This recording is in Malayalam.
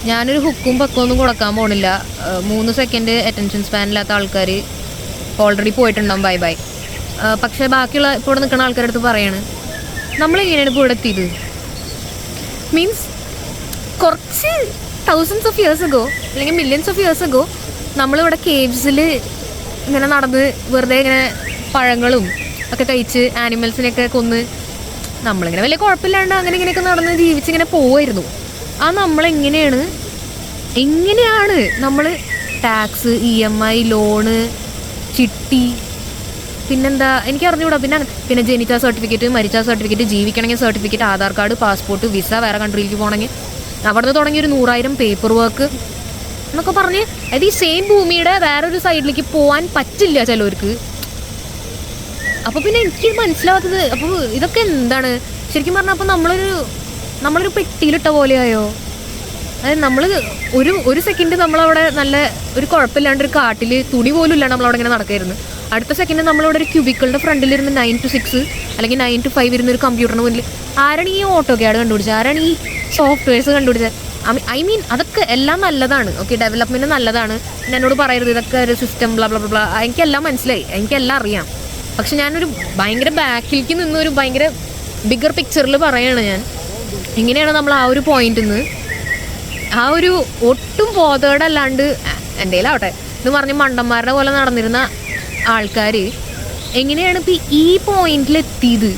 ഞാനൊരു ഹുക്കും പക്കൊന്നും കൊടുക്കാൻ പോണില്ല. 3 സെക്കൻഡ് അറ്റൻഷൻ സ്പാൻ ഇല്ലാത്ത ആൾക്കാർ ഓൾറെഡി പോയിട്ടുണ്ടാവും, ബൈ ബൈ. പക്ഷേ ബാക്കിയുള്ള ഇപ്പോൾ ഇവിടെ നിൽക്കുന്ന ആൾക്കാരുടെ അടുത്ത് പറയാണ്, നമ്മളെങ്ങനെയാണ് ഇപ്പോൾ ഇവിടെ എത്തിയത്? മീൻസ് കുറച്ച് തൗസൻഡ്സ് ഓഫ് ഇയേഴ്സ് അഗോ അല്ലെങ്കിൽ മില്യൺസ് ഓഫ് ഇയേഴ്സ് അഗോ നമ്മളിവിടെ കേവ്സിൽ ഇങ്ങനെ നടന്ന് വെറുതെ ഇങ്ങനെ പഴങ്ങളും ഒക്കെ കഴിച്ച് ആനിമൽസിനെയൊക്കെ കൊന്ന് നമ്മളിങ്ങനെ വലിയ കുഴപ്പമില്ലാണ്ട് അങ്ങനെ ഇങ്ങനെയൊക്കെ നടന്ന് ജീവിച്ചിങ്ങനെ പോവായിരുന്നു. ആ നമ്മളെങ്ങനെയാണ് നമ്മൾ ടാക്സ്, EMI, ലോണ്, ചിട്ടി, പിന്നെന്താ എനിക്ക് അറിഞ്ഞുകൂടാ, പിന്നെ ജനിച്ച സർട്ടിഫിക്കറ്റ്, മരിച്ച സർട്ടിഫിക്കറ്റ്, ജീവിക്കണമെങ്കിൽ certificate, Aadhaar card, passport, visa, വേറെ കൺട്രിയിലേക്ക് പോകണമെങ്കിൽ അവിടെ നിന്ന് തുടങ്ങിയ ഒരു 100,000 പേപ്പർ വർക്ക് എന്നൊക്കെ പറഞ്ഞ് അത് ഈ സെയിം ഭൂമിയുടെ വേറൊരു സൈഡിലേക്ക് പോകാൻ പറ്റില്ല ചിലവർക്ക്. അപ്പോൾ പിന്നെ എനിക്ക് മനസ്സിലാവാത്തത്, അപ്പോൾ ഇതൊക്കെ എന്താണ് ശരിക്കും പറഞ്ഞാൽ? അപ്പോൾ നമ്മളൊരു പെട്ടിയിലിട്ട പോലെയായോ? അതായത് നമ്മൾ ഒരു സെക്കൻഡ് നമ്മളവിടെ നല്ല ഒരു കുഴപ്പമില്ലാണ്ട് ഒരു കാട്ടിൽ തുണി പോലും ഇല്ലാണ്ട് നമ്മളവിടെ ഇങ്ങനെ നടക്കായിരുന്നു. അടുത്ത സെക്കൻഡ് നമ്മളിവിടെ ഒരു ക്യൂബിക്കളുടെ ഫ്രണ്ടിലിരുന്ന് 9 to 6 അല്ലെങ്കിൽ 9 to 5 ഇരുന്ന ഒരു കമ്പ്യൂട്ടറിന് മുന്നിൽ. ആരാണ് ഈ ഓട്ടോ ക്യാഡ് കണ്ടുപിടിച്ചത്? ആരാണ് ഈ സോഫ്റ്റ്വെയർസ് കണ്ടുപിടിച്ചത്? ഐ മീൻ അതൊക്കെ എല്ലാം നല്ലതാണ്, ഓക്കെ, ഡെവലപ്മെൻറ്റ് നല്ലതാണ്. എന്നോട് പറയരുത് ഇതൊക്കെ ഒരു സിസ്റ്റം ബ്ലാ ബ്ലാ ബ്ലാ, എനിക്കെല്ലാം മനസ്സിലായി, എനിക്കെല്ലാം അറിയാം. പക്ഷെ ഞാനൊരു ഭയങ്കര ബാക്കിലേക്ക് നിന്ന് ഒരു ഭയങ്കര ബിഗർ പിക്ചറിൽ പറയുകയാണ് ഞാൻ. ഇങ്ങനെയാണ് നമ്മൾ ആ ഒരു പോയിന്റിൽ നിന്ന് ആ ഒരു ഒട്ടും ബോധേടല്ലാണ്ട് എൻ്റെ കയ്യിലാവട്ടെ എന്ന് പറഞ്ഞ് മണ്ടന്മാരുടെ പോലെ നടന്നിരുന്ന ആൾക്കാർ എങ്ങനെയാണ് ഇപ്പം ഈ പോയിന്റിലെത്തിയത്?